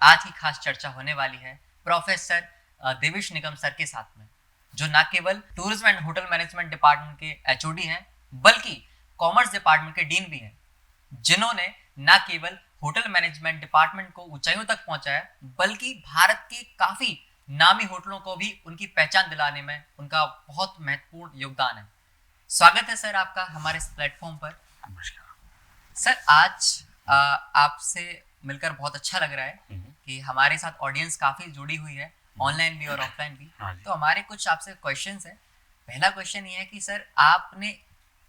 आज की खास चर्चा होने वाली है प्रोफेसर देवेश निगम सर के साथ में, जो न केवल tourism and hotel management department के एचओडी हैं, बल्कि कॉमर्स डिपार्टमेंट के डीन भी हैं, जिन्होंने न केवल होटल मैनेजमेंट डिपार्टमेंट को ऊंचाइयों तक पहुंचाया, बल्कि भारत के काफी नामी होटलों को भी उनकी पहचान दिलाने में उनका बहुत महत्वपूर्ण योगदान है। स्वागत है सर आपका हमारे इस प्लेटफॉर्म पर। सर आज आपसे मिलकर बहुत अच्छा लग रहा है कि हमारे साथ ऑडियंस काफी जुड़ी हुई है, ऑनलाइन भी और ऑफलाइन भी। तो हमारे कुछ आपसे क्वेश्चंस हैं। पहला क्वेश्चन ये है कि सर आपने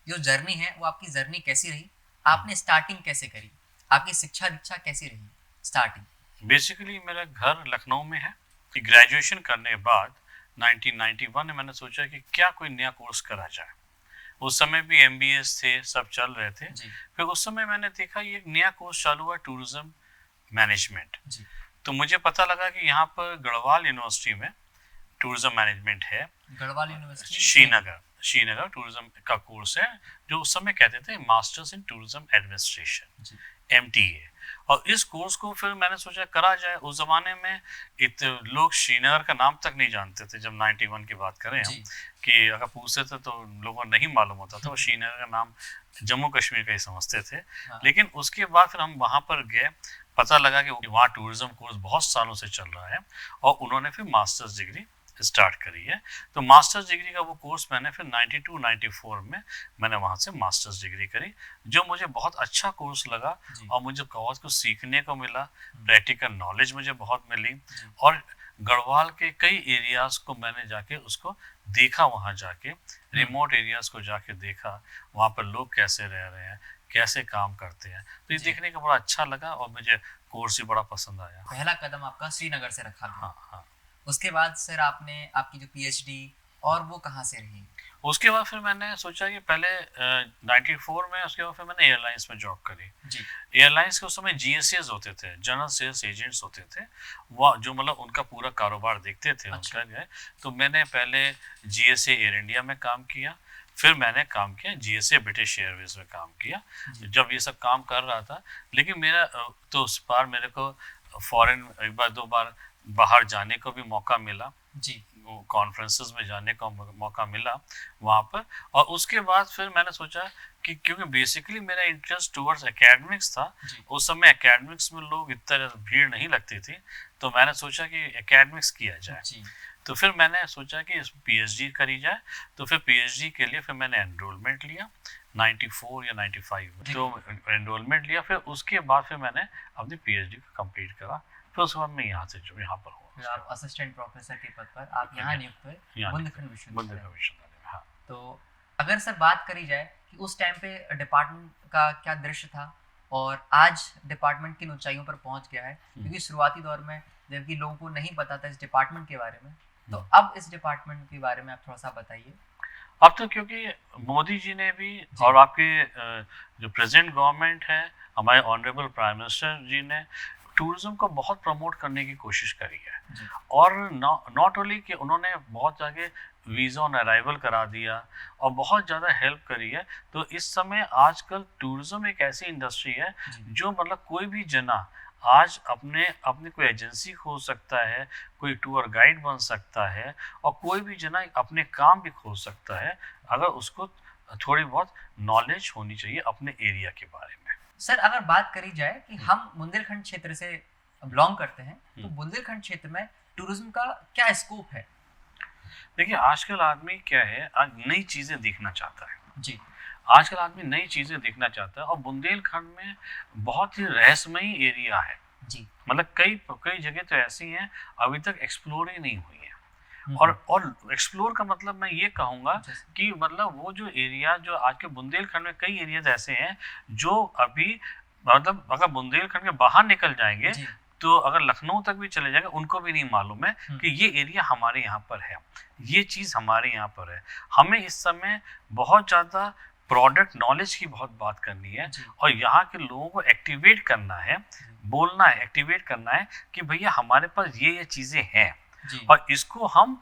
जो जर्नी है वो आपकी जर्नी कैसी रही, आपने स्टार्टिंग कैसे करी, आपकी शिक्षा दीक्षा कैसी रही स्टार्टिंग? बेसिकली मेरा घर लखनऊ में है। ग्रेजुएशन करने के बाद 1991 में मैंने सोचा कि क्या कोई नया कोर्स करा जाए। उस समय भी MBAs थे, सब चल रहे थे। फिर उस समय मैंने देखा ये एक नया कोर्स चालू हुआ, टूरिज्म मैनेजमेंट। तो मुझे पता लगा कि यहाँ पर गढ़वाल यूनिवर्सिटी में टूरिज्म मैनेजमेंट है। गढ़वाल यूनिवर्सिटी श्रीनगर टूरिज्म का कोर्स है, जो उस समय कहते थे masters in tourism administration, MTA। और इस कोर्स को फिर मैंने सोचा करा जाए। उस जमाने में लोग श्रीनगर का नाम तक नहीं जानते थे। जब 91 की बात करें हम, कि अगर पूछते थे तो लोगों को नहीं मालूम होता था। वो श्रीनगर का नाम जम्मू कश्मीर का ही समझते थे। लेकिन उसके बाद फिर हम वहाँ पर गए, पता लगा कि वहाँ टूरिज्म कोर्स बहुत सालों से चल रहा है, और उन्होंने फिर मास्टर्स डिग्री स्टार्ट करी है। तो मास्टर्स डिग्री का वो कोर्स मैंने फिर 92-94 में मैंने वहाँ से मास्टर्स डिग्री करी, जो मुझे बहुत अच्छा कोर्स लगा और मुझे बहुत कुछ सीखने को मिला। प्रैक्टिकल नॉलेज मुझे बहुत मिली, और गढ़वाल के कई एरियाज़ को मैंने जाके उसको देखा, वहाँ जाके रिमोट एरियाज़ को जाके देखा, वहाँ पर लोग कैसे रह रहे हैं, कैसे काम करते हैं। तो ये देखने का बड़ा अच्छा लगा और मुझे कोर्स ही बड़ा पसंद आया। पहला कदम आपका श्रीनगर से रखा गया। हाँ। उसके बाद सर आपने आपकी जो PhD और वो कहाँ से रही? उसके बाद फिर मैंने सोचा कि पहले 94 में, उसके बाद फिर मैंने एयरलाइंस में जॉब करी। एयरलाइंस के उस समय GSAs होते थे, जनरल सेल्स एजेंट्स होते थे, वो जो मतलब उनका पूरा कारोबार देखते थे। अच्छा। उनका तो मैंने पहले GSA एयर इंडिया में काम किया, फिर मैंने काम किया GSA ब्रिटिश एयरवेज में काम किया। जब ये सब काम कर रहा था, लेकिन मेरा तो उस बार मेरे को फॉरेन एक बार दो बार बाहर जाने को भी मौका मिला, कॉन्फ्रेंसेस में जाने का मौका मिला वहाँ पर। और उसके बाद फिर मैंने सोचा कि क्योंकि बेसिकली मेरा इंटरेस्ट टुवर्ड्स एकेडमिक्स था, उस समय एकेडमिक्स में लोग इतना भीड़ नहीं लगती थी, तो मैंने सोचा कि एकेडमिक्स किया जाए। तो फिर मैंने सोचा कि PhD करी जाए। तो फिर PhD के लिए फिर मैंने एनरोलमेंट लिया 94 या 95 में, तो एनरोलमेंट लिया। फिर उसके बाद फिर मैंने अपनी PhD को कंप्लीट करा। फिर उसके बाद मैं यहाँ पर हूँ। आप असिस्टेंट प्रोफेसर के पद पर आप यहाँ नियुक्त हुए बुंदेलखंड विश्वविद्यालय। हाँ। तो अगर सर बात करी जाए कि उस टाइम पे डिपार्टमेंट का क्या दृश्य था और आज डिपार्टमेंट किन ऊंचाइयों पर पहुंच गया है, क्योंकि शुरुआती दौर में जबकि लोगों को नहीं पता था इस डिपार्टमेंट के बारे में, तो अब इस डिपार्टमेंट के बारे में आप थोड़ा सा बताइए। अब तो क्योंकि मोदी जी ने भी और आपके जो प्रेजेंट गवर्नमेंट है, हमारे ऑनरेबल प्राइम मिनिस्टर जी ने टूरिज्म को बहुत प्रमोट करने की कोशिश करी है। और नॉट ओनली कि उन्होंने बहुत जगह वीज़ा ऑन अराइवल करा दिया और बहुत ज़्यादा हेल्प करी है। तो इस समय आजकल टूरिज्म एक ऐसी इंडस्ट्री है जो मतलब कोई भी जना आज अपने कोई एजेंसी खोल सकता है, कोई टूर गाइड बन सकता है, और कोई भी जना अपने काम भी खोल सकता है, अगर उसको थोड़ी बहुत नॉलेज होनी चाहिए अपने एरिया के बारे में। सर अगर बात करी जाए कि हम बुंदेलखंड क्षेत्र से बिलोंग करते हैं, तो बुंदेलखंड क्षेत्र में टूरिज्म का क्या स्कोप है? देखिए, आजकल आदमी क्या है, आज नई चीजें देखना चाहता है। आजकल आदमी नई चीजें देखना चाहता है, और बुंदेलखंड में बहुत ही रहस्यमयी एरिया है। मतलब कई जगह तो ऐसी हैं अभी तक एक्सप्लोर ही नहीं हुई है। और एक्सप्लोर का मतलब मैं ये कहूँगा कि मतलब वो जो एरिया जो आज के बुंदेलखंड में कई एरियाज ऐसे हैं जो अभी मतलब अगर बुंदेलखंड के बाहर निकल जाएंगे, तो अगर लखनऊ तक भी चले जाएंगे, उनको भी नहीं मालूम है कि ये एरिया हमारे यहाँ पर है, ये चीज़ हमारे यहाँ पर है। हमें इस समय बहुत ज़्यादा प्रोडक्ट नॉलेज की बहुत बात करनी है, और यहाँ के लोगों को एक्टिवेट करना है, बोलना है, एक्टिवेट करना है कि भैया हमारे पास ये चीज़ें हैं, और इसको हम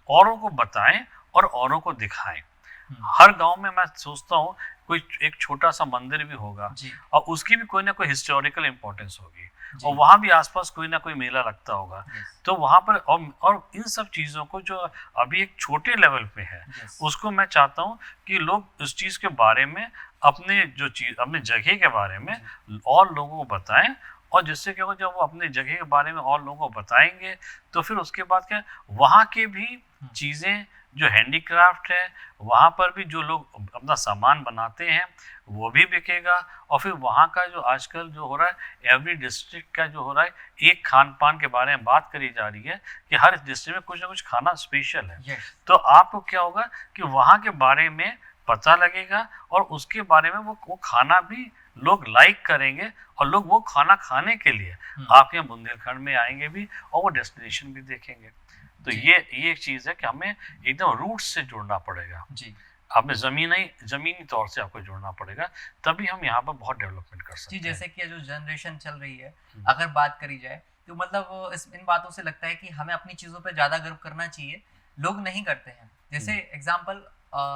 औरों को बताएं और औरों को दिखाएं। हर गांव में मैं सोचता हूँ कोई एक छोटा सा मंदिर भी होगा जी। और उसकी भी कोई ना कोई हिस्टोरिकल इम्पोर्टेंस होगी जी। और वहाँ भी आसपास कोई ना कोई मेला लगता होगा। यस। तो वहाँ पर और इन सब चीज़ों को जो अभी एक छोटे लेवल पे है यस। उसको मैं चाहता हूँ कि लोग उस चीज़ के बारे में अपने जो चीज़ अपने जगह के बारे में और लोगों को बताएं और जिससे क्या होगा जब वो अपने जगह के बारे में और लोगों को बताएंगे तो फिर उसके बाद क्या वहाँ के भी चीज़ें जो हैंडीक्राफ्ट है वहाँ पर भी जो लोग अपना सामान बनाते हैं वो भी बिकेगा और फिर वहाँ का जो आजकल जो हो रहा है एवरी डिस्ट्रिक्ट का जो हो रहा है एक खान पान के बारे में बात करी जा रही है कि हर डिस्ट्रिक्ट में कुछ ना कुछ खाना स्पेशल है। यस। तो आपको क्या होगा कि वहाँ के बारे में पता लगेगा और उसके बारे में वो खाना भी लोग लाइक करेंगे और लोग वो खाना खाने के लिए आपके यहाँ बुंदेलखंड में आएंगे भी और वो डेस्टिनेशन भी देखेंगे। तो ये एक चीज़ है कि हमें एकदम रूट्स से जुड़ना पड़ेगा जी। आपने ज़मीनी तौर से आपको जुड़ना पड़ेगा तभी हम यहाँ पर बहुत डेवलपमेंट कर सकते जी। हैं। जैसे कि जो जनरेशन चल रही है अगर बात करी जाए तो मतलब इन बातों से लगता है कि हमें अपनी चीज़ों पे ज़्यादा गर्व करना चाहिए, लोग नहीं करते हैं। जैसे एग्जाम्पल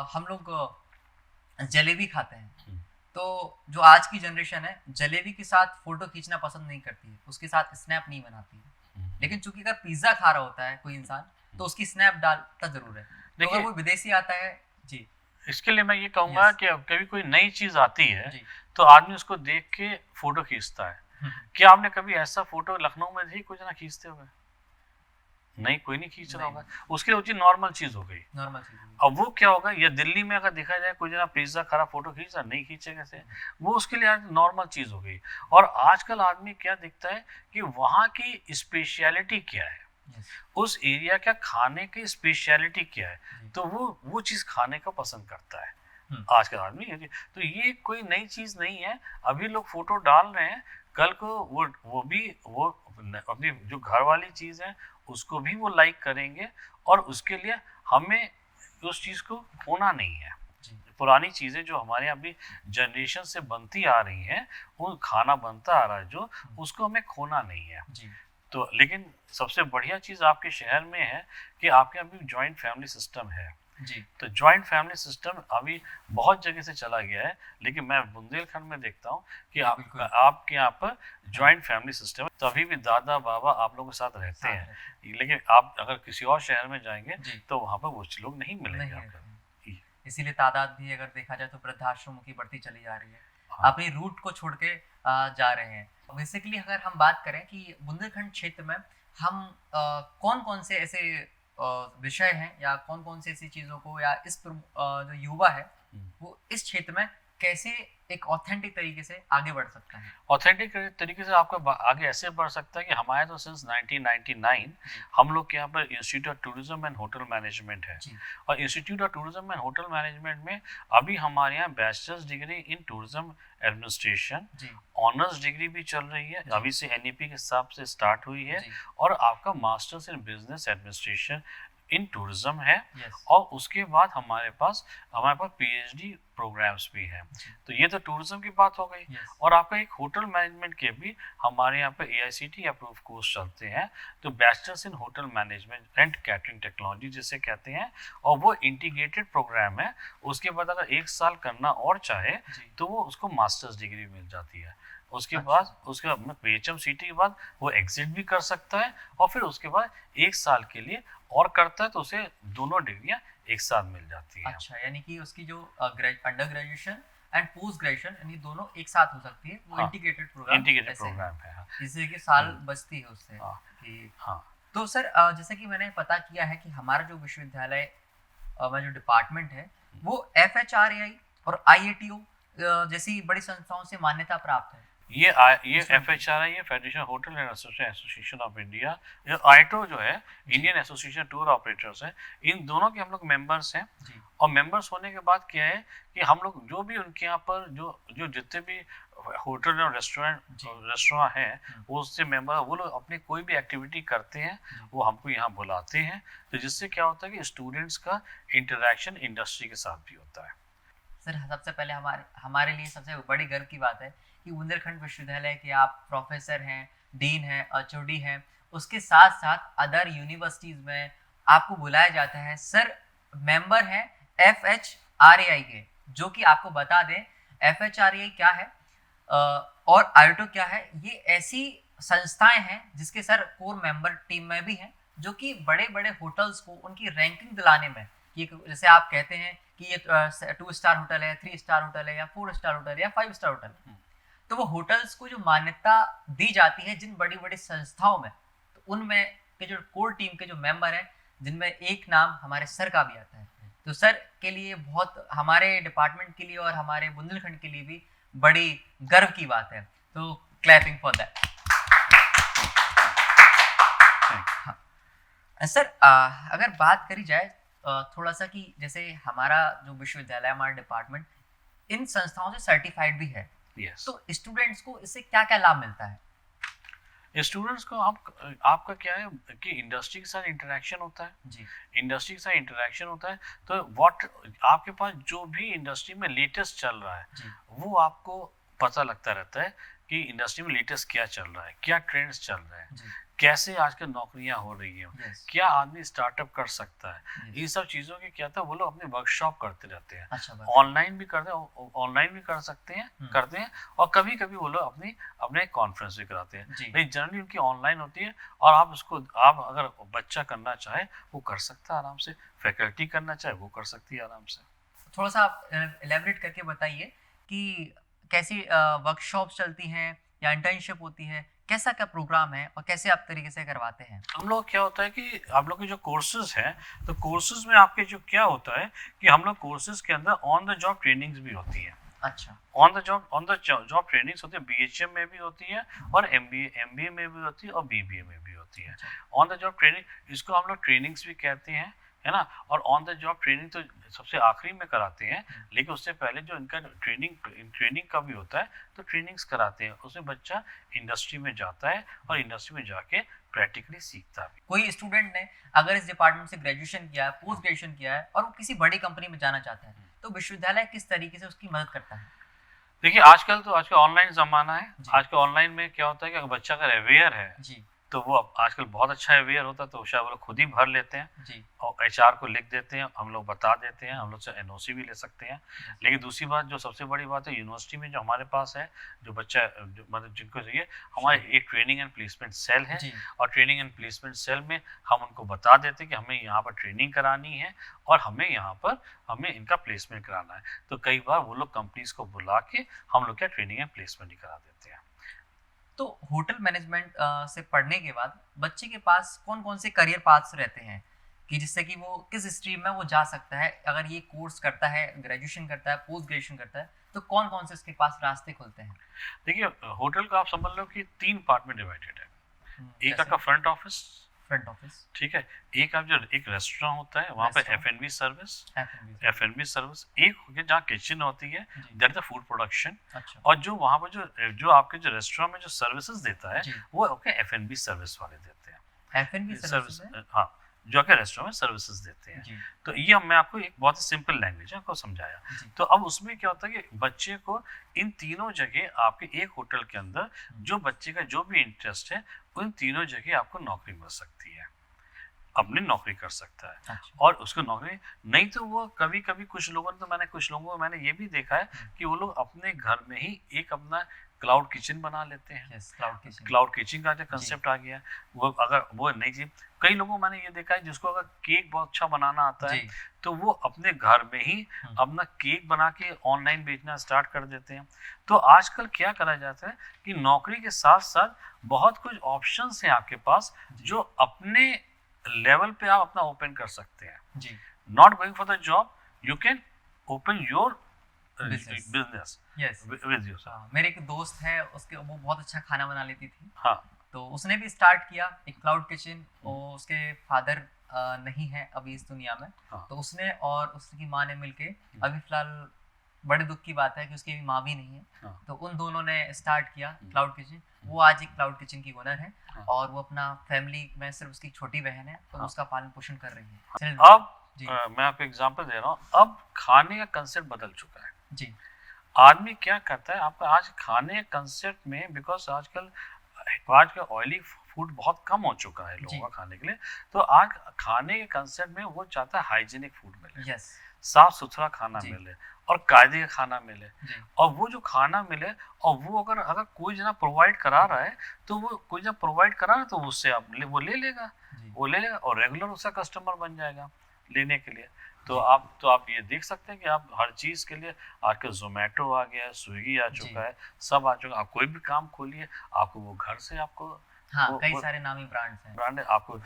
हम लोग जलेबी खाते हैं तो जो आज की जनरेशन है जलेबी के साथ फोटो खींचना पसंद नहीं करती है, उसके साथ स्नैप नहीं बनाती है। लेकिन चूंकि अगर पिज्जा खा रहा होता है कोई इंसान तो उसकी स्नैप डालता जरूर है। तो अगर वो विदेशी आता है जी इसके लिए मैं ये कहूँगा कि अब कभी कोई नई चीज़ आती है तो आदमी उसको देख के फोटो खींचता है। क्या आपने कभी ऐसा फोटो लखनऊ में भी कुछ ना खींचते हुए? नहीं, कोई नहीं खींच रहा होगा। उसके लिए वो चीज़ नॉर्मल चीज़ हो गई। नॉर्मल चीज़। अब वो क्या होगा या दिल्ली में अगर देखा जाए कोई जना पिज्जा खा रहा फोटो खींच रहा नहीं खींचेगा से वो उसके लिए आज नॉर्मल चीज़ हो गई। और आजकल आदमी क्या दिखता है कि वहाँ की स्पेशलिटी क्या है, उस एरिया का खाने की स्पेशलिटी क्या है, तो वो चीज़ खाने का पसंद करता है आजकल आदमी। तो ये कोई नई चीज़ नहीं है, अभी लोग फोटो डाल रहे हैं, कल को वो भी वो अपनी जो घर वाली चीज़ है उसको भी वो लाइक करेंगे और उसके लिए हमें उस चीज़ को खोना नहीं है। पुरानी चीज़ें जो हमारे यहाँ भी जनरेशन से बनती आ रही हैं, वो खाना बनता आ रहा है जो उसको हमें खोना नहीं है। तो लेकिन सबसे बढ़िया चीज़ आपके शहर में है कि आपके यहाँ भी जॉइंट फैमिली सिस्टम है जी। तो जॉइंट फैमिली सिस्टम अभी बहुत जगह से चला गया है, लेकिन मैं बुंदेलखंड में देखता हूँ कि आपके यहाँ पर जॉइंट फैमिली सिस्टम है, तभी भी दादा बाबा आप लोगों के साथ रहते हैं। लेकिन आप अगर किसी और शहर में जाएंगे तो वहाँ पर वो लोग नहीं मिलेंगे आपको। इसीलिए तादाद भी अगर देखा जाए तो वृद्धाश्रमों की बढ़ती चली जा रही है। अपनी रूट को छोड़ के जा रहे हैं। बेसिकली अगर हम बात करें कि बुंदेलखंड क्षेत्र में हम कौन कौन से ऐसे विषय हैं या कौन कौन से ऐसी चीज़ों को या इस जो युवा है वो इस क्षेत्र में कैसे एक ऑथेंटिक तरीके से आगे बढ़ सकता है? ऑथेंटिक तरीके से आपका आगे ऐसे बढ़ सकता है कि हमारे तो सिंस 1999 हम लोग के यहाँ पर institute of tourism and hotel management है और institute of tourism and hotel management में अभी हमारे यहाँ bachelors degree in tourism administration, honours degree भी चल रही है, अभी से NEP के हिसाब से स्टार्ट हुई है और आपका masters in business administration in tourism है और उसके बाद हमारे पास PhD प्रोग्राम्स भी हैं। तो ये तो टूरिज्म की बात हो गई और आपका एक होटल मैनेजमेंट के भी हमारे यहाँ पे AICTE अप्रूव कोर्स चलते हैं, तो bachelors in hotel management and catering technology जिसे कहते हैं और वो इंटीग्रेटेड प्रोग्राम है। उसके बाद अगर 1 साल करना और चाहे तो वो उसको मास्टर्स डिग्री मिल जाती है। उसके बाद उसके PHMCT के बाद वो एग्जिट भी कर सकता है और फिर उसके बाद 1 साल के लिए और करता है तो उसे दोनों डिग्रियां एक साथ मिल जाती हैं। अच्छा, यानी कि उसकी जो under graduation and post graduation यानी दोनों एक साथ हो सकती है। वो इंटीग्रेटेड प्रोग्राम है जिससे कि साल बचती है उससे। तो सर जैसे कि मैंने पता किया है कि हमारा जो विश्वविद्यालय में जो डिपार्टमेंट है वो FHRAI और IATO जैसी बड़ी संस्थाओं से मान्यता प्राप्त है। ये FHRAI ये federation hotel and association of India, IATO जो है इंडियन एसोसिएशन टूर ऑपरेटर्स है, इन दोनों के हम लोग मेंबर्स हैं। और मेंबर्स होने के बाद क्या है कि हम लोग जो भी उनके यहाँ पर जो जितने भी होटल और रेस्टोरेंट हैं वो उससे मेंबर वो लोग अपनी कोई भी एक्टिविटी करते हैं वो हमको यहाँ बुलाते हैं, तो जिससे क्या होता है कि स्टूडेंट्स का इंटरेक्शन इंडस्ट्री के साथ भी होता है। सर सबसे पहले हमारे लिए सबसे बड़ी गर्व की बात है कि बुंदेलखंड विश्वविद्यालय के आप प्रोफेसर हैं, डीन हैं, HOD हैं, उसके साथ साथ अदर यूनिवर्सिटीज़ में आपको बुलाया जाता है। सर मेंबर हैं FHRAI के, जो कि आपको बता दें FHRA क्या है और आयोटो क्या है। ये ऐसी संस्थाएं हैं जिसके सर कोर मेंबर टीम में भी हैं, जो कि बड़े बड़े होटल्स को उनकी रैंकिंग दिलाने में, कि जैसे आप कहते हैं कि ये 2 स्टार होटल है, 3 स्टार होटल है या 4 स्टार होटल है या 5 स्टार होटल है, तो वो होटल्स को जो मान्यता दी जाती है जिन बड़ी बड़ी संस्थाओं में, तो उनमें के जो कोर टीम के जो मेंबर हैं, जिनमें एक नाम हमारे सर का भी आता है। तो सर के लिए बहुत, हमारे डिपार्टमेंट के लिए और हमारे बुंदेलखंड के लिए भी बड़ी गर्व की बात है। तो क्लैपिंग फॉर दैट। सर अगर बात करी जाए थोड़ा सा कि जैसे हमारा जो विश्वविद्यालय, हमारा डिपार्टमेंट इन संस्थाओं से सर्टिफाइड भी है, तो स्टूडेंट्स को इससे क्या क्या लाभ मिलता है? स्टूडेंट्स को आपका क्या है कि इंडस्ट्री के साथ इंटरेक्शन होता है जी। इंडस्ट्री के साथ इंटरेक्शन होता है, तो व्हाट आपके पास जो भी इंडस्ट्री में लेटेस्ट चल रहा है जी। वो आपको पता लगता रहता है कि इंडस्ट्री में लेटेस्ट क्या चल रहा है, क्या ट्रेंड्स चल रहे हैं, जी। कैसे आजकल नौकरियां हो रही हैं, Yes. क्या आदमी स्टार्टअप कर सकता है। Yes. ये सब चीज़ों की क्या था, वो लोग अपने वर्कशॉप करते रहते हैं। अच्छा, ऑनलाइन भी करते हैं, ऑनलाइन भी कर सकते हैं करते हैं, और कभी कभी वो लोग अपने कॉन्फ्रेंस भी कराते हैं। लेकिन जनरली उनकी ऑनलाइन होती है, और आप अगर बच्चा करना चाहे वो कर सकता है आराम से, फैकल्टी करना चाहे वो कर सकती है आराम से। थोड़ा सा आप एलैबोरेट करके बताइए कि कैसी वर्कशॉप चलती हैं या इंटर्नशिप होती है, कैसा क्या प्रोग्राम है और कैसे आप तरीके से करवाते हैं? हम लोग क्या होता है कि आप लोग के जो कोर्सेज हैं, तो कोर्सेज में आपके जो क्या होता है कि हम लोग कोर्सेज के अंदर ऑन द जॉब ट्रेनिंग्स भी होती है। अच्छा। ऑन द जॉब ट्रेनिंग्स होती है, BHM में भी होती है और MBA में भी होती है और BBA में भी होती है। ऑन द जॉब ट्रेनिंग, इसको हम लोग ट्रेनिंग्स भी कहते हैं, है ना। और ऑन द जॉब ट्रेनिंग तो सबसे आखिरी में कराते हैं, लेकिन उससे पहले जो इनका ट्रेनिंग का भी होता है, तो ट्रेनिंग्स कराते हैं। उसमें बच्चा इंडस्ट्री में जाता है और इंडस्ट्री में जाके प्रैक्टिकली सीखता भी। कोई स्टूडेंट ने अगर इस डिपार्टमेंट से ग्रेजुएशन किया है, पोस्ट ग्रेजुएशन किया है और वो किसी बड़ी कंपनी में जाना चाहता है, तो विश्वविद्यालय किस तरीके से उसकी मदद करता है? देखिए, आजकल ऑनलाइन ज़माना है। आजकल ऑनलाइन में क्या होता है कि अगर बच्चा अगर अवेयर है जी, तो वो आजकल बहुत अच्छा अवेयर होता है, तो शायद वो लोग खुद ही भर लेते हैं जी। और HR को लिख देते हैं, हम लोग बता देते हैं, हम लोग से NOC भी ले सकते हैं। लेकिन दूसरी बात, जो सबसे बड़ी बात है, यूनिवर्सिटी में जो हमारे पास है, जो बच्चा मतलब जिनको चाहिए, हमारे एक ट्रेनिंग एंड प्लेसमेंट सेल है, और ट्रेनिंग एंड प्लेसमेंट सेल में हम उनको बता देते हैं कि हमें यहाँ पर ट्रेनिंग करानी है और हमें इनका प्लेसमेंट कराना है। तो कई बार वो लोग कंपनीज को बुला के हम लोग क्या ट्रेनिंग एंड प्लेसमेंट ही करा देते हैं। तो होटल मैनेजमेंट से पढ़ने के बाद बच्चे के पास कौन कौन से करियर पाथ्स रहते हैं कि जिससे कि वो किस स्ट्रीम में वो जा सकता है? अगर ये कोर्स करता है, ग्रेजुएशन करता है, पोस्ट ग्रेजुएशन करता है, तो कौन कौन से इसके पास रास्ते खुलते हैं? देखिए, होटल का आप समझ लो कि 3 पार्ट में डिवाइडेड है। एक आपका फ्रंट ऑफिस, ठीक है। एक रेस्टोरेंट होता है, वहाँ पे F&B सर्विस, एक हो गया जहाँ किचन होती है, that is the food production. और जो वहाँ पर जो आपके जो रेस्टोरेंट में जो सर्विसेज देता है, वो आपके F&B सर्विस वाले देते हैं। F&B सर्विस, हाँ, जो आपके रेस्टोरेंट में सर्विसेज देते हैं। तो ये मैं आपको एक बहुत ही सिंपल लैंग्वेज में आपको समझाया। तो अब उसमें क्या होता है कि बच्चे को इन तीनों जगह, आपके एक होटल के अंदर जो बच्चे का जो भी इंटरेस्ट है, उन तीनों जगह आपको नौकरी मिल सकती है, अपनी नौकरी कर सकता है। अच्छा। और उसको नौकरी नहीं तो वो कभी कभी कुछ लोगों को मैंने ये भी देखा है कि वो लोग अपने घर में ही एक अपना क्लाउड किचन बना लेते हैं। क्लाउड किचन का जो कंसेप्ट आ गया, वो अगर वो नहीं जी, कई लोगों मैंने ये देखा है जिसको अगर केक बहुत अच्छा बनाना आता है, तो वो अपने घर में ही अपना केक बना के ऑनलाइन बेचना स्टार्ट कर देते हैं। तो आजकल क्या करा जाता है कि नौकरी के साथ साथ बहुत कुछ ऑप्शंस हैं आपके पास, जो अपने लेवल पे आप अपना ओपन कर सकते हैं। Not going for the job, you can open your business with you. मेरे एक दोस्त है, वो बहुत अच्छा खाना बना लेती थी। हाँ, तो उसने भी स्टार्ट किया एक क्लाउड किचन। और उसके फादर नहीं है अभी इस दुनिया में। हाँ। तो उसने और उसकी माँ ने मिलके, अभी फिलहाल बड़े दुख की बात है कि उसकी माँ भी नहीं है। हाँ। तो उन दोनों ने स्टार्ट किया क्लाउड किचन। वो आज एक क्लाउड किचन की ओनर है। हाँ। और वो अपना फैमिली में सिर्फ उसकी छोटी बहन है, तो उसका पालन पोषण कर रही है। अब मैं आपको एग्जांपल दे रहा हूँ। अब खाने का कंसेप्ट बदल चुका है जी। आदमी क्या करता है, आपका आज खाने का कंसेप्ट में, बिकॉज आज का ऑयली फूड बहुत कम हो चुका है लोगों का खाने के लिए, तो आज खाने के कंसेप्ट में वो चाहता है हाइजीनिक फूड मिले। साफ सुथरा खाना जी। मिले और कायदे का खाना मिले, जी। और वो जो खाना मिले और वो अगर कोई जना प्रोवाइड करा रहा है तो वो कोई जना प्रोवाइड करा रहा है तो उससे वो ले लेगा, जी। वो ले लेगा और रेगुलर उसका कस्टमर बन जाएगा लेने के लिए। तो जी। आप ये देख सकते हैं कि आप हर चीज़ के लिए आजकल ज़ोमैटो आ गया है, स्विगी आ जी। चुका है, सब आ चुका है। आप कोई भी काम खोलिए, आपको वो घर से आपको हाँ, कई वो सारे नामी ब्रांड्स हैं। ब्रांड है, आपको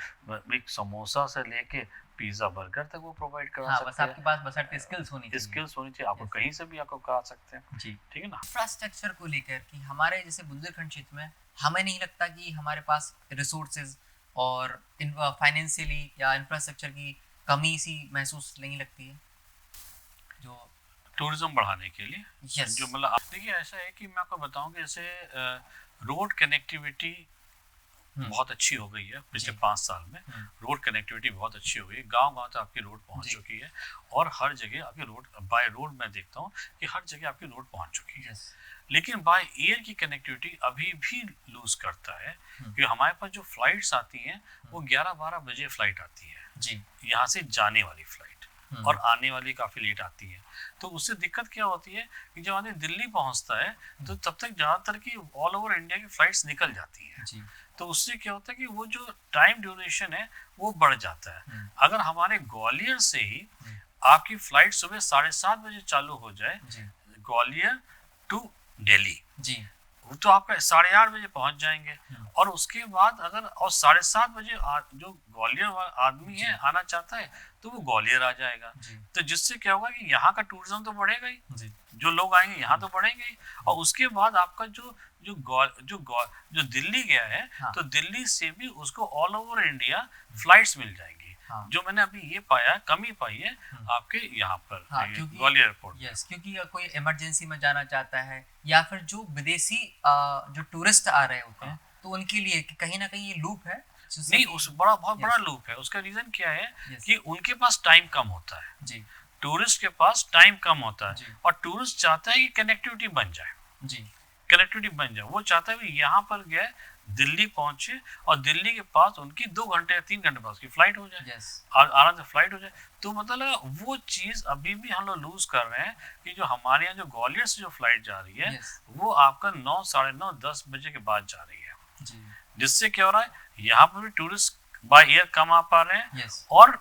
एक समोसा से लेके पिज़्ज़ा, बर्गर तक वो प्रोवाइड करा हाँ, बस सकते आपके पास बशर्ते स्किल्स होनी हैं। चाहिए। स्किल्स होनी चाहिए, आपको यस। कहीं से भी आपको करा सकते हैं। जी। ठीक है ना? इंफ्रास्ट्रक्चर को लेकर कि हमारे जैसे बुंदेलखंड क्षेत्र में हमें नहीं लगता कि हमारे पास रिसोर्सेज और फाइनेंशियली या इंफ्रास्ट्रक्चर की कमी सी महसूस नहीं लगती है जो। टूरिज्म बढ़ाने के लिए यस। जो मतलब देखिए ऐसा है कि मैं आपको बताऊं कि जैसे रोड कनेक्टिविटी बहुत अच्छी हो गई है पिछले 5 साल में। रोड कनेक्टिविटी बहुत अच्छी हो गई है, गांव-गांव तक आपकी रोड पहुंच चुकी है और हर जगह आपकी रोड बाय रोड मैं देखता हूं कि हर जगह आपकी रोड पहुंच चुकी है। लेकिन बाय एयर की कनेक्टिविटी अभी भी लूज करता है क्योंकि हमारे पास जो फ्लाइट्स आती हैं वो 11-12 बजे फ्लाइट आती है जी, यहाँ से जाने वाली फ्लाइट और आने वाली काफ़ी लेट आती है। तो उससे दिक्कत क्या होती है कि जब आदमी दिल्ली पहुंचता है तो तब तक ज़्यादातर की ऑल ओवर इंडिया की फ्लाइट्स निकल जाती हैं जी। तो उससे क्या होता है कि वो जो टाइम ड्यूरेशन है वो बढ़ जाता है। अगर हमारे ग्वालियर से ही आपकी फ्लाइट सुबह 7:30 बजे चालू हो जाए ग्वालियर टू दिल्ली जी, तो आपका 8:30 बजे पहुंच जाएंगे और उसके बाद अगर और 7:30 बजे जो ग्वालियर आदमी है आना चाहता है तो वो ग्वालियर आ जाएगा। तो जिससे क्या होगा कि यहाँ का टूरिज्म तो बढ़ेगा ही जी, जो लोग आएंगे यहाँ तो बढ़ेंगे ही और उसके बाद आपका जो दिल्ली गया है हाँ। तो दिल्ली से भी उसको ऑल ओवर इंडिया फ्लाइट्स मिल जाएंगी। हाँ। जो मैंने अभी ये पाया कमी पाई है आपके यहाँ पर हाँ, ग्वालियर एयरपोर्ट। यस, क्योंकि कोई इमरजेंसी में जाना चाहता है या फिर जो विदेशी जो टूरिस्ट आ रहे होते हैं तो उनके लिए कहीं ना कहीं ये लूप है नहीं, उस बहुत बड़ा लूप है। उसका रीजन क्या है कि उनके पास टाइम कम होता है जी, टूरिस्ट के पास टाइम कम होता है और टूरिस्ट चाहता है कि कनेक्टिविटी बन जाए जी, कनेक्टिविटी बन जाए। वो चाहता है कि यहाँ पर गए दिल्ली पहुंचे और दिल्ली के पास उनकी 2 घंटे या 3 घंटे बाद की फ्लाइट हो जाए आराम से फ्लाइट हो जाए। तो मतलब वो चीज अभी भी हम लोग लूज कर रहे हैं कि जो हमारे यहाँ जो ग्वालियर से जो फ्लाइट जा रही है वो आपका 9, 9:30, 10 बजे के बाद जा रही है जी। जिससे क्या हो रहा है यहाँ पर भी टूरिस्ट बाय एयर कम आ पा रहे हैं और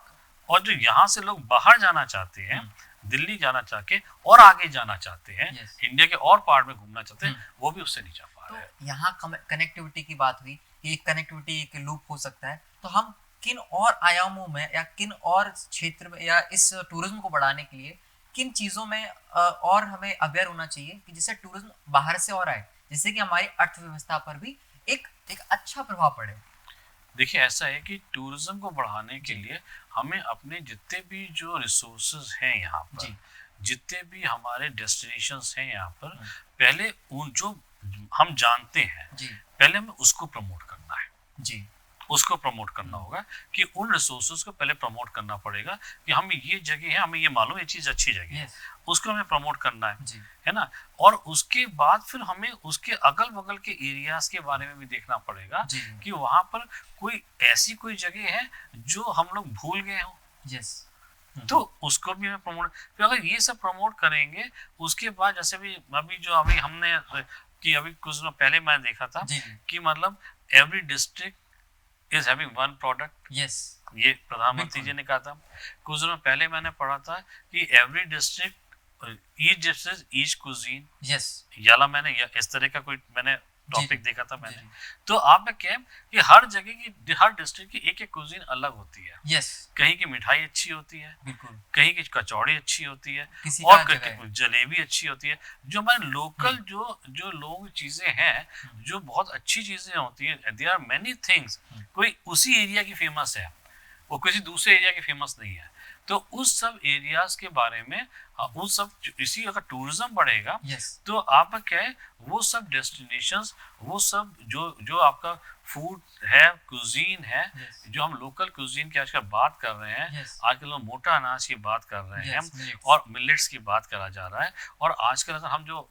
जो यहाँ से लोग बाहर जाना चाहते हैं दिल्ली जाना चाह के और आगे जाना चाहते हैं इंडिया के और पार्ट में घूमना चाहते हैं वो भी उससे नहीं जा पा रहे हैं। तो यहाँ कनेक्टिविटी की बात हुई कि कनेक्टिविटी एक लूप हो सकता है, तो हम किन और आयामों में या किन और क्षेत्र में या इस टूरिज्म को बढ़ाने के लिए किन चीज़ों में और हमें अवेयर होना चाहिए कि जिससे टूरिज्म बाहर से और आए, जिससे कि हमारी अर्थव्यवस्था पर भी एक अच्छा प्रभाव पड़े। देखिए ऐसा है कि टूरिज्म को बढ़ाने के लिए हमें अपने जितने भी जो रिसोर्सेज हैं यहाँ पर जितने भी हमारे डेस्टिनेशंस हैं यहाँ पर पहले उन जो हम जानते हैं पहले हमें उसको प्रमोट करना है जी, उसको प्रमोट करना होगा कि उन रिसोर्सेज को पहले प्रमोट करना पड़ेगा कि हमें ये जगह है, हमें ये मालूम ये चीज़ अच्छी जगह है उसको हमें प्रमोट करना है ना। और उसके बाद फिर हमें उसके अगल बगल के एरियाज के बारे में भी देखना पड़ेगा कि वहाँ पर कोई ऐसी कोई जगह है जो हम लोग भूल गए हों तो उसको भी हमें प्रमोट। फिर अगर ये सब प्रमोट करेंगे उसके बाद जैसे भी अभी हमने कि अभी कुछ दिनों पहले मैंने देखा था कि मतलब every district is having one product. ये प्रधानमंत्री जी ने कहा था। कुछ दिनों पहले मैंने पढ़ा था कि एवरी डिस्ट्रिक्ट ईच कुजीन याला मैंने इस तरह का कोई मैंने टॉपिक देखा था मैंने। तो आपका क्या है कि हर जगह की हर डिस्ट्रिक्ट की एक एक कुजीन अलग होती है कहीं की मिठाई अच्छी होती है कहीं की कचौड़ी अच्छी होती है और कहीं जलेबी अच्छी होती है। जो हमारे लोकल जो लोग चीजें हैं जो बहुत अच्छी चीजें होती है देयर आर मेनी थिंग्स कोई उसी एरिया की फेमस है वो किसी दूसरे एरिया की फेमस नहीं है। तो उस सब एरियाज के बारे में उस सब इसी अगर टूरिज्म बढ़ेगा तो आपका क्या है वो सब डेस्टिनेशंस वो सब जो आपका फूड है कुजीन है जो हम लोकल कुजीन की आजकल बात कर रहे हैं आजकल लोग मोटा अनाज की बात कर रहे हैं और मिलेट्स की बात करा जा रहा है। और आजकल अगर हम जो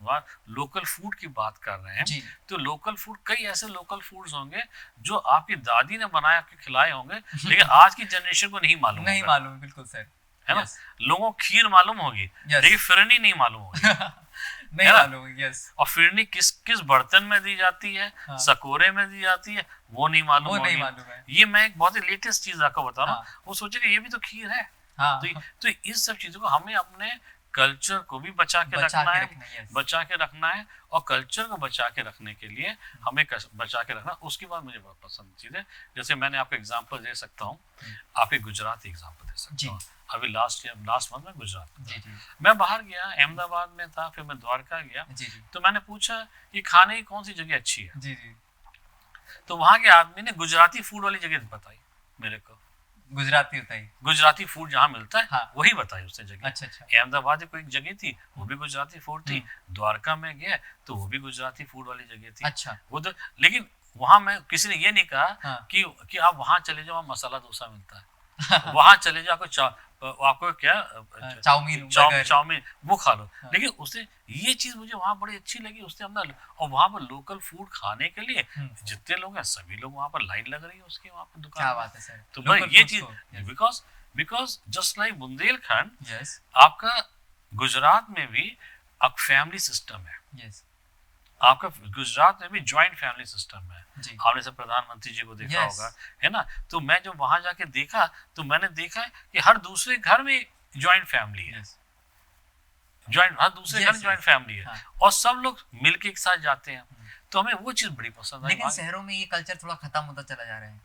लोकल फूड की बात कर रहे हैं तो लोकल फूड कई ऐसे लोकल फूड्स होंगे जो आपकी दादी ने बनाया आपके खिलाए होंगे लेकिन आज की जनरेशन को नहीं मालूम बिल्कुल सर है ना? Yes. लोगों को खीर मालूम होगी, Yes. लेकिन फिरनी नहीं मालूम होगी। नहीं है ना? मालूम, यस। और फिरनी किस किस बर्तन में दी जाती है, हाँ। सकोरे में दी जाती है, वो नहीं मालूम वो नहीं होगी। मालूम है। ये मैं एक बहुत ही लेटेस्ट चीज आपको बता रहा हूँ। हाँ। वो सोचेगा ये भी तो खीर है। हाँ, तो इस सब चीजों को हमें अपने कल्चर को भी बचा के रखना है, yes. बचा के रखना है। और कल्चर को बचा के रखने के लिए हमें बचा के रखना। उसके बाद मुझे बहुत पसंद चीज है, जैसे मैंने आपको एग्जांपल दे सकता हूँ, आप एक गुजराती एग्जांपल दे सकता हूँ। अभी लास्ट मंथ में गुजरात जी जी मैं बाहर गया, अहमदाबाद में था, फिर मैं द्वारका गया। जी जी तो मैंने पूछा ये खाने की कौन सी जगह अच्छी है। जी जी तो वहां के आदमी ने गुजराती फूड वाली जगह बताई मेरे को। गुजराती होता है। गुजराती फूड जहाँ मिलता है, हाँ। वही बताई उसने जगह। अच्छा अच्छा। अहमदाबाद में कोई एक जगह थी, वो भी गुजराती फूड थी। द्वारका में गया तो वो भी गुजराती फूड वाली जगह थी। अच्छा। वो तो, लेकिन वहां में किसी ने ये नहीं कहा हाँ। कि आप वहां चले जाओ, वहाँ मसाला डोसा मिलता है। वहां चले जाओ, आपको क्या चाउमीन वो खा लो। हाँ। लेकिन उसने ये चीज मुझे वहां बड़ी अच्छी लगी, उसने अपना, और वहां पर लोकल फूड खाने के लिए जितने लोग हैं सभी लोग वहां पर लाइन लग रही है उसकी वहां पर दुकान। क्या बात है सर। तो भाई ये चीज because just like Bundelkhand, yes, आपका गुजरात में भी एक फैमिली सिस्टम है। यस, आपका गुजरात में भी ज्वाइंट फैमिली सिस्टम है। जी। आपने सब प्रधानमंत्री जी को देखा Yes. होगा, है ना? तो मैं जब वहां जाके देखा तो मैंने देखा है कि हर दूसरे घर में ज्वाइंट फैमिली है। यस, हर दूसरे घर में Yes, ज्वाइंट yes. फैमिली है। हाँ। और सब लोग मिलके एक साथ जाते हैं। तो हमें वो चीज बड़ी पसंद आई। लेकिन शहरों में ये कल्चर थोड़ा खत्म होता चला जा रहा है।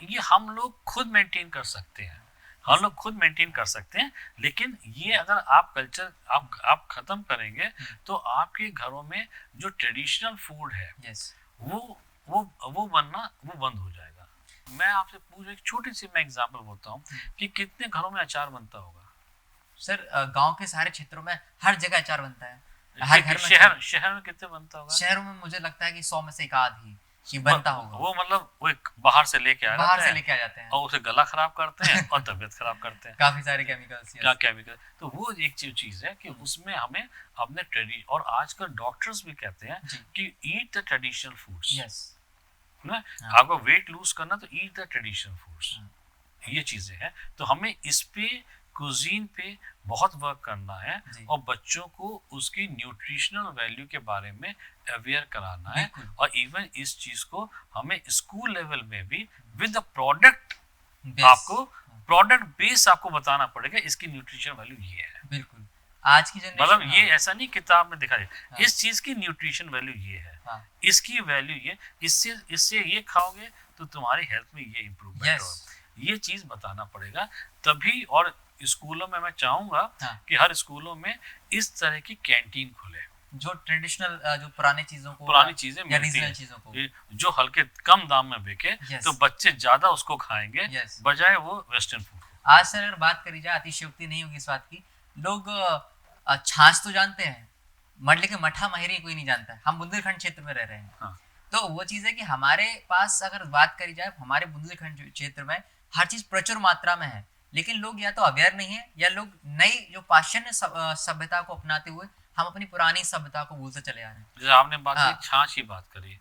ये हम लोग खुद मेंटेन कर सकते हैं, हम लोग खुद मेंटेन कर सकते हैं। लेकिन ये अगर आप कल्चर आप खत्म करेंगे तो आपके घरों में जो ट्रेडिशनल फूड है, यस, वो बंद हो जाएगा। मैं आपसे पूछ, एक छोटी सी मैं एग्जांपल बोलता हूँ कि कितने घरों में अचार बनता होगा। सर गांव के सारे क्षेत्रों में हर जगह अचार बनता है। हर घर में। शहर में कितने बनता होगा? शहरों में मुझे लगता है कि 100 में से एक आध ही कि बनता होगा। वो मतलब वो एक बाहर से लेके आ जाते हैं और उसे गला खराब करते हैं और तबीयत खराब करते हैं। काफी सारे केमिकल्स। क्या केमिकल। तो वो एक चीज है कि उसमें हमें अपने ट्रेडिशन, और आजकल डॉक्टर्स भी कहते हैं कि eat the traditional foods. Yes, ना, आपको वेट लूज करना तो ईट द ट्रेडिशनल फूड्स। ये चीजें हैं। तो हमें इस पे, कुजीन पे बहुत वर्क करना है और बच्चों को उसकी न्यूट्रिशनल वैल्यू के बारे में अवेयर कराना है। और इवन इस चीज को हमें स्कूल लेवल में भी विद द प्रोडक्ट बेस आपको बताना पड़ेगा इसकी न्यूट्रिशन वैल्यू ये है। बिल्कुल। आज की जनरेशन, मतलब ये ऐसा नहीं किताब में दिखाई, इस चीज की न्यूट्रिशन वैल्यू ये है, इसकी वैल्यू ये, इससे ये खाओगे तो तुम्हारी हेल्थ में ये इम्प्रूवमेंट होगा। ये चीज बताना पड़ेगा तभी। और स्कूलों में मैं चाहूंगा कि हर स्कूलों में इस तरह की कैंटीन खुले, जो ट्रेडिशनल, जो पुरानी चीजें मिलती हैं, जो हल्के कम दाम में बिके, तो बच्चे ज्यादा उसको खाएंगे बजाय वो वेस्टर्न फूड। आज सर अगर बात करी जाए, अतिशयोक्ति नहीं होगी इस बात की, लोग छाछ तो जानते हैं लेकिन मठा महेरी कोई नहीं जानता है। हम बुंदेलखंड क्षेत्र में रह रहे हैं। तो वो चीज है कि हमारे पास अगर बात करी जाए, हमारे बुंदेलखंड क्षेत्र में हर चीज प्रचुर मात्रा में है, लेकिन लोग या तो अवेयर नहीं है या लोग नई जो पाश्चात्य सभ्यता को अपनाते हुए हम अपनी पुरानी सभ्यता को भूलते चले आ रहे हैं। जैसे आपने बात की छाछ की बात करी,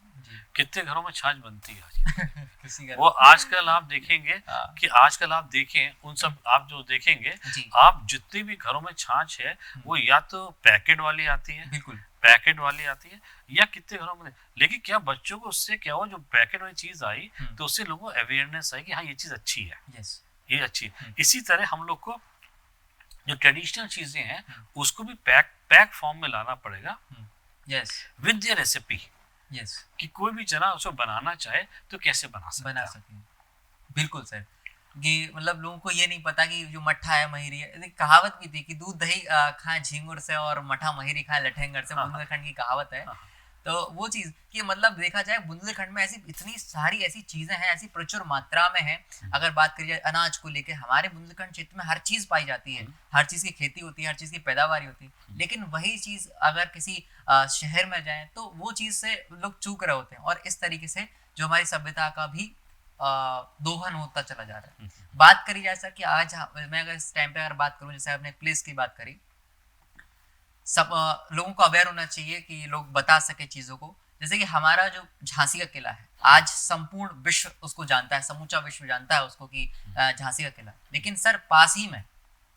कितने घरों में छाछ बनती है वो आजकल आप देखेंगे कि आजकल आप देखें उन सब, आप जो देखेंगे आप जितने भी घरों में छाछ है वो या तो पैकेट वाली आती है, बिल्कुल पैकेट वाली आती है, या कितने घरों में। लेकिन क्या बच्चों को उससे क्या हुआ, जो पैकेट वाली चीज आई तो उससे लोगों को अवेयरनेस आई कि हाँ ये चीज अच्छी है, ये अच्छी। इसी तरह हम लोग को जो ट्रेडिशनल चीजें हैं उसको भी पैक फॉर्म में लाना पड़ेगा, विद देयर रेसिपी। कि कोई भी जना उसको बनाना चाहे तो कैसे बना सके। बिल्कुल सर, कि मतलब लोगों को ये नहीं पता कि जो मट्ठा है, महीरी है। कहावत भी थी कि दूध दही खाएं झींगुर से और मठा महीरी खाएं लठेंगर से। बुंदेलखंड की कहावत है। तो वो चीज कि मतलब देखा जाए बुंदेलखंड में ऐसी इतनी सारी ऐसी चीजें हैं, ऐसी प्रचुर मात्रा में है। अगर बात करी जाए अनाज को लेके, हमारे बुंदेलखंड क्षेत्र में हर चीज पाई जाती है, हर चीज की खेती होती है, हर चीज की पैदावार होती है। लेकिन वही चीज अगर किसी शहर में जाए तो वो चीज से लोग चूक रहे होते हैं, और इस तरीके से जो हमारी सभ्यता का भी दोहन होता चला जा रहा है। बात करी जाए सर कि आज मैं अगर इस टाइम पे अगर बात करूं, जैसे आपने प्लेस की बात करी, सब लोगों को अवेयर होना चाहिए कि लोग बता सके चीजों को। जैसे कि हमारा जो झांसी का किला है, आज संपूर्ण विश्व उसको जानता है, समूचा विश्व जानता है उसको कि झांसी का किला। लेकिन सर पास ही में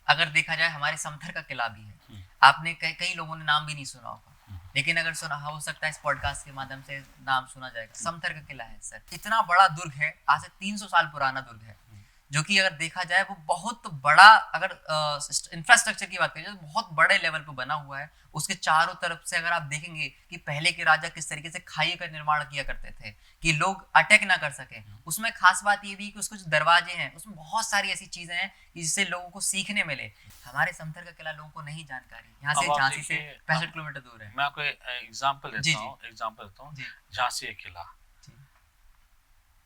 अगर देखा जाए हमारे समथर का किला भी है। आपने कई लोगों ने नाम भी नहीं सुना होगा, लेकिन अगर सुना हो सकता है इस पॉडकास्ट के माध्यम से नाम सुना जाएगा। समथर का किला है सर, इतना बड़ा दुर्ग है, आज से 300 साल पुराना दुर्ग है, जो कि अगर देखा जाए वो बहुत बड़ा, अगर इंफ्रास्ट्रक्चर की बात करें तो बहुत बड़े लेवल पे बना हुआ है। उसके चारों तरफ से अगर आप देखेंगे कि पहले के राजा किस तरीके से खाई का निर्माण किया करते थे कि लोग अटैक ना कर सके। उसमें खास बात ये भी कि उसके जो दरवाजे हैं उसमें बहुत सारी ऐसी चीजें हैं जिससे लोगों को सीखने मिले। हमारे समथर का किला लोगों को नहीं जानकारी, यहाँ से झांसी से 65 किलोमीटर दूर है। मैं आपको एग्जांपल देता हूँ झांसी का किला।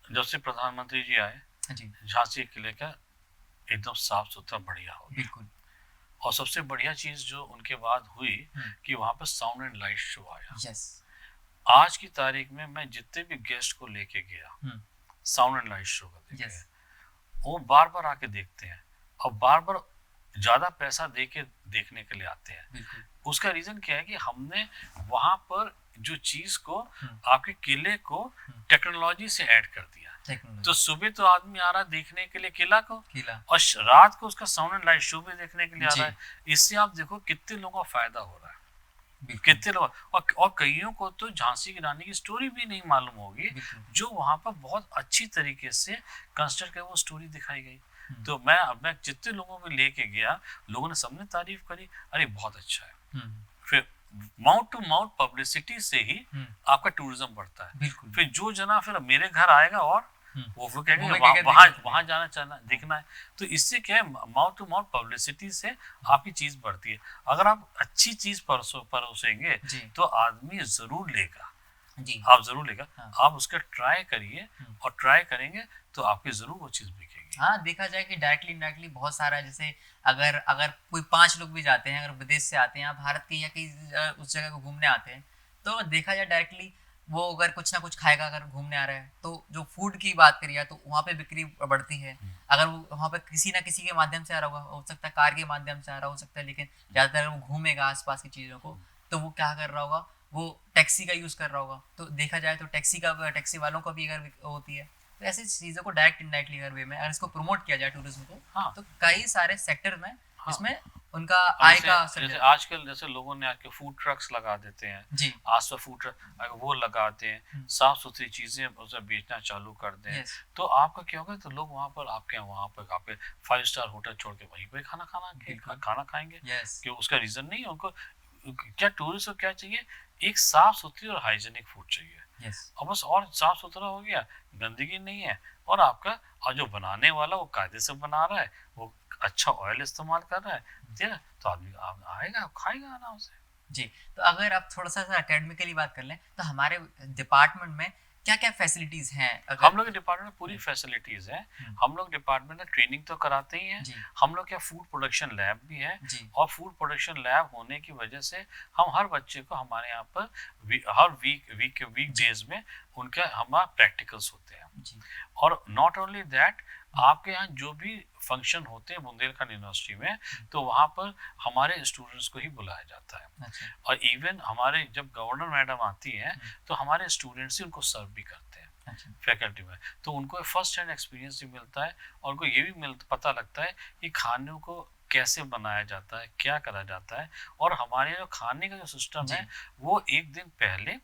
जब से प्रधानमंत्री जी आए झांसी किले का एकदम साफ सुथरा बढ़िया हो गया। बिल्कुल। और सबसे बढ़िया चीज जो उनके बाद हुई कि वहां पर साउंड एंड लाइट शो आया। यस। आज की तारीख में मैं जितने भी गेस्ट को लेके गया साउंड एंड लाइट शो का देखा, वो बार बार आके देखते हैं और बार बार ज्यादा पैसा दे के देखने के लिए आते हैं। उसका रीजन क्या है कि हमने वहां पर जो चीज को आपके किले को टेक्नोलॉजी से ऐड कर दिया। तो सुबह तो आदमी आ रहा है देखने के लिए किला को, और रात को उसका साउंड एंड लाइट शो भी देखने के लिए आ रहा है। इससे आप देखो कितने लोगों का फायदा हो रहा है, कितने लोग। और कईयों को तो झांसी की रानी की स्टोरी भी नहीं मालूम होगी, जो वहां पर बहुत अच्छी तरीके से कंस्ट्रक्ट कर वो स्टोरी दिखाई गई। तो मैं जितने लोगों को लेके गया, लोगों ने सबने तारीफ करी, अरे बहुत अच्छा है। फिर माउथ टू माउथ पब्लिसिटी से ही आपका टूरिज्म बढ़ता है। फिर जो जना फिर मेरे घर आएगा और वो फिर कहेंगे वहां जाना चाहना देखना है। तो इससे क्या है, माउथ टू माउथ पब्लिसिटी से आपकी चीज बढ़ती है। अगर आप अच्छी चीज परोसेंगे तो आदमी जरूर लेगा जी, आप जरूर लेगा। आप उसका ट्राई करिए और ट्राई करेंगे तो आपकी जरूर वो चीज बिकेगी। हाँ, देखा जाए कि डायरेक्टली इनडायरेक्टली बहुत सारा, जैसे अगर कोई 5 लोग भी जाते हैं, अगर विदेश से आते हैं, भारत के या कहीं उस जगह को घूमने आते हैं, तो देखा जाए डायरेक्टली वो अगर कुछ ना कुछ खाएगा, अगर घूमने आ रहा है तो जो फूड की बात करिए तो वहाँ पे बिक्री बढ़ती है। अगर वो वहाँ पे किसी ना किसी के माध्यम से आ रहा होगा, हो सकता है कार के माध्यम से आ रहा हो सकता है, लेकिन ज़्यादातर वो घूमेगा आसपास की चीज़ों को, तो वो क्या कर रहा होगा, वो टैक्सी का यूज़ कर रहा होगा। तो देखा जाए तो टैक्सी वालों का भी अगर होती है, तो ऐसी चीज़ों को डायरेक्ट इनडायरेक्टली अगर वे में अगर इसको प्रमोट किया जाए टूरिज्म को, तो कई सारे सेक्टर में इसमें उनका आय का जैसे आजकल जैसे लोगों ने आके फूड ट्रक्स लगा देते हैं जी, आसपास फूड ट्रक वो लगाते हैं, साफ सुथरी चीजें उसे बेचना चालू कर दें, तो आपका क्या होगा, तो लोग वहाँ पर आपके 5 स्टार होटल छोड़ के वहीं पर खाना खाएंगे। कि उसका रीजन नहीं है उनको, क्या टूरिस्ट को क्या चाहिए, एक साफ सुथरी और हाइजीनिक फूड चाहिए। और बस, और साफ सुथरा हो गया, गंदगी नहीं है, और आपका और जो बनाने वाला वो कायदे से बना रहा है, वो अच्छा ऑयल इस्तेमाल कर रहा है, तो आदमी आएगा खाएगा आराम से जी। तो अगर आप थोड़ा सा एकेडमिकली बात कर लें तो हमारे डिपार्टमेंट में क्या क्या फैसिलिटीज हैं? हम लोग के डिपार्टमेंट में पूरी फैसिलिटीज हैं। हम लोग डिपार्टमेंट में ट्रेनिंग तो कराते ही हैं, हम लोग क्या फूड प्रोडक्शन लैब भी है, और फूड प्रोडक्शन लैब होने की वजह से हम हर बच्चे को हमारे यहाँ पर हर वीक डेज में उनके हमारे प्रैक्टिकल्स होते हैं। और नॉट ओनली दैट, आपके यहाँ जो भी फंक्शन होते हैं बुंदेलखंड यूनिवर्सिटी में, तो वहाँ पर हमारे स्टूडेंट्स को ही बुलाया जाता है। और इवन हमारे जब गवर्नर मैडम आती हैं तो हमारे स्टूडेंट्स ही उनको सर्व भी करते हैं फैकल्टी में, तो उनको फर्स्ट हैंड एक्सपीरियंस भी मिलता है, और उनको ये भी पता लगता है कि खाने को कैसे बनाया जाता है, क्या करा जाता है। और हमारे जो खाने का जो सिस्टम है वो एक दिन पहले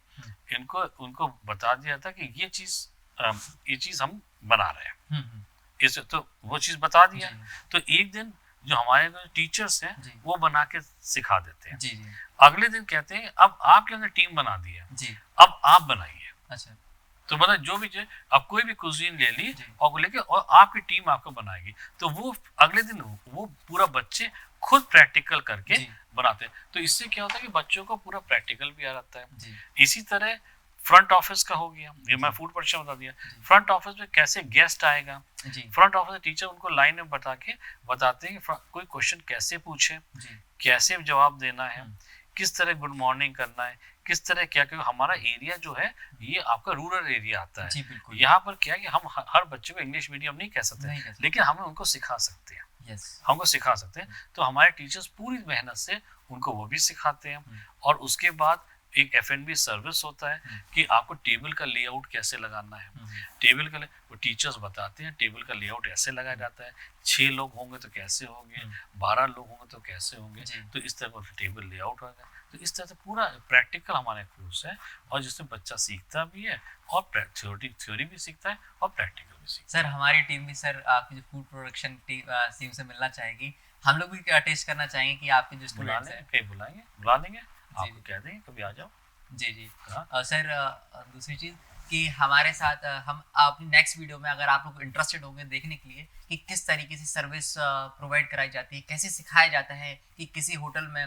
उनको बता दिया था कि ये चीज हम बना रहे हैं, इसे तो वो चीज बता दिया, तो एक दिन जो हमारे टीचर्स हैं वो बना के सिखा देते हैं। अगले दिन कहते हैं अब आपके अंदर टीम बना दी है, अब आप बनाइए। अच्छा, तो मतलब जो भी अब कोई भी कुजीन ले ली और लेके, और आपकी टीम आपको बनाएगी, तो वो अगले दिन वो पूरा बच्चे खुद प्रैक्टिकल करके बनाते हैं। तो इससे क्या होता है कि बच्चों को पूरा प्रैक्टिकल भी आ जाता है। इसी तरह फ्रंट ऑफिस का हो गया, ये मैं फूड प्रोडक्शन बता दिया। फ्रंट ऑफिस में कैसे गेस्ट आएगा, फ्रंट ऑफिस टीचर उनको लाइन में बताते हैं कि कोई क्वेश्चन कैसे पूछे, कैसे जवाब देना है, किस तरह गुड मॉर्निंग करना है, किस तरह क्या, क्योंकि हमारा एरिया जो है ये आपका रूरल एरिया आता है। यहाँ पर क्या है कि हम हर बच्चे को इंग्लिश मीडियम नहीं कह सकते, लेकिन हम उनको सिखा सकते हैं, हमको सिखा सकते हैं। तो हमारे टीचर्स पूरी मेहनत से उनको वो भी सिखाते हैं, और उसके बाद एक F&B सर्विस होता है कि आपको टेबल का लेआउट कैसे लगाना है। टेबल का वो टीचर्स बताते हैं टेबल का लेआउट ऐसे लगाया जाता है, 6 लोग होंगे तो कैसे होंगे, 12 लोग होंगे तो कैसे होंगे, तो इस तरह का टेबल लेआउट होगा। तो इस तरह से पूरा प्रैक्टिकल हमारे कोर्स है और जिससे बच्चा सीखता भी है और थ्योरी भी सीखता है और प्रैक्टिकल भी सीखता है। सर हमारी टीम भी सर आपकी जो फूड प्रोडक्शन टीम से मिलना चाहेगी, हम लोग भी टेस्ट करना चाहेंगे कि आपके जो स्टूडेंट्स हैं। कहीं बुला देंगे, आपको कह देंगे कभी आ जाओ। जी सर दूसरी चीज़ कि हमारे साथ हम अपनी नेक्स्ट वीडियो में अगर आप लोग इंटरेस्टेड होंगे देखने के लिए कि किस तरीके से सर्विस प्रोवाइड कराई जाती है, कैसे सिखाया जाता है कि किसी होटल में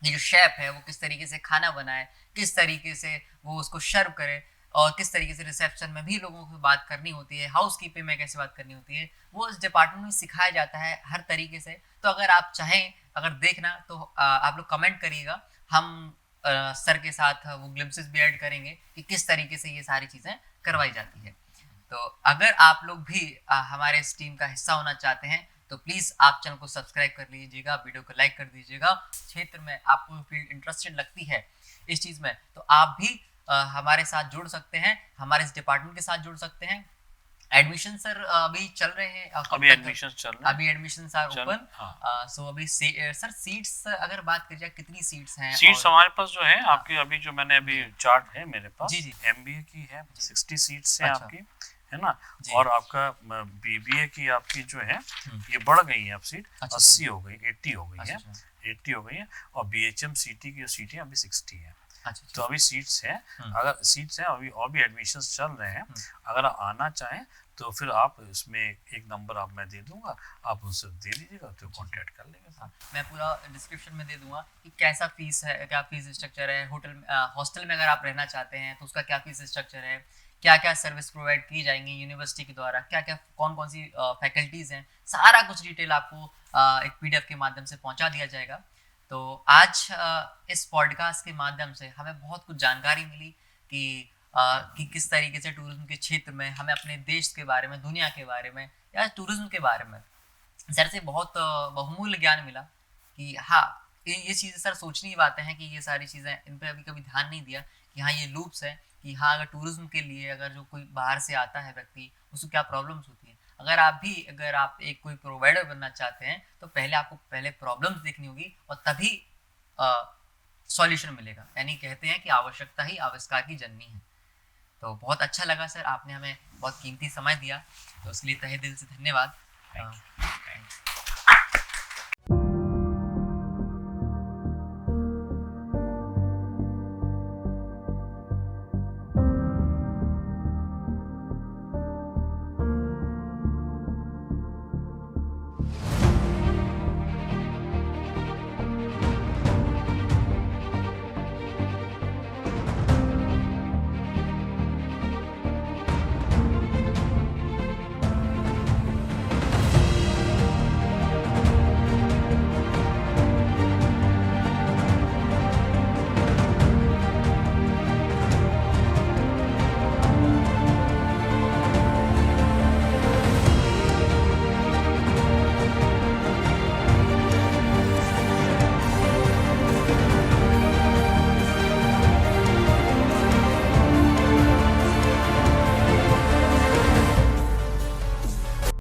ये जो शेफ है वो किस तरीके से खाना बनाए, किस तरीके से वो उसको सर्व करे और किस तरीके से रिसेप्शन में भी लोगों को बात करनी होती है, हाउस कीपिंग में कैसे बात करनी होती है, वो इस डिपार्टमेंट में सिखाया जाता है हर तरीके से। तो अगर आप चाहें अगर देखना तो आप लोग कमेंट करिएगा, हम सर के साथ वो ग्लिम्सेस भी ऐड करेंगे कि किस तरीके से ये सारी चीज़ें करवाई जाती है। तो अगर आप लोग भी हमारे इस टीम का हिस्सा होना चाहते हैं तो प्लीज़ आप चैनल को सब्सक्राइब कर लीजिएगा, वीडियो को लाइक कर दीजिएगा। क्षेत्र में आपको फील्ड इंटरेस्टेड लगती है इस चीज़ में तो आप भी हमारे साथ जुड़ सकते हैं, हमारे इस डिपार्टमेंट के साथ जुड़ सकते हैं। एडमिशन सर अभी चल रहे हैं, अभी एडमिशन चल रहे हैं, अभी एडमिशंस आर ओपन। सो अभी सर सीट्स अगर बात करी जाए कितनी सीट्स हैं? सीट्स हमारे पास जो है आपकी अभी जो मैंने अभी चार्ट है मेरे पास, जी MBA की है 60 सीट्स हैं आपकी, है ना, और आपका BBA की आपकी जो है ये बढ़ गई है अब सीट, 80 हो गई, 80 हो गई है, 80 हो गई है, और BHM CT की सीटें अभी 60 है। तो अभी सीट्स हैं, अगर सीट्स हैं अभी और भी एडमिशंस चल रहे हैं, अगर आप आना चाहें तो फिर आप इसमें एक नंबर आप मैं दे दूंगा, आप उनसे दे दीजिएगा तो कांटेक्ट कर लेंगे। मैं पूरा डिस्क्रिप्शन में दे दूंगा कि कैसा फीस है, क्या फीस स्ट्रक्चर है, होटल हॉस्टल में अगर आप रहना चाहते हैं तो उसका क्या फीस स्ट्रक्चर है, क्या क्या सर्विस प्रोवाइड की जाएंगी यूनिवर्सिटी के द्वारा, क्या क्या कौन कौन सी फैकल्टीज़ हैं, सारा कुछ डिटेल आपको एक PDF के माध्यम से पहुँचा दिया जाएगा। तो आज इस पॉडकास्ट के माध्यम से हमें बहुत कुछ जानकारी मिली कि किस तरीके से टूरिज्म के क्षेत्र में हमें अपने देश के बारे में, दुनिया के बारे में या टूरिज्म के बारे में सर से बहुत बहुमूल्य ज्ञान मिला कि हाँ ये चीज़ें सर सोचने की बातें हैं कि ये सारी चीज़ें इन पर अभी कभी ध्यान नहीं दिया कि हाँ ये लूप्स है कि हाँ अगर टूरिज्म के लिए अगर जो कोई बाहर से आता है व्यक्ति उसको क्या प्रॉब्लम्स होती है। अगर आप एक कोई प्रोवाइडर बनना चाहते हैं तो पहले आपको प्रॉब्लम्स देखनी होगी और तभी सॉल्यूशन मिलेगा। यानी कहते हैं कि आवश्यकता ही आविष्कार की जननी है। तो बहुत अच्छा लगा सर, आपने हमें बहुत कीमती समय दिया, तो इसलिए तहे दिल से धन्यवाद।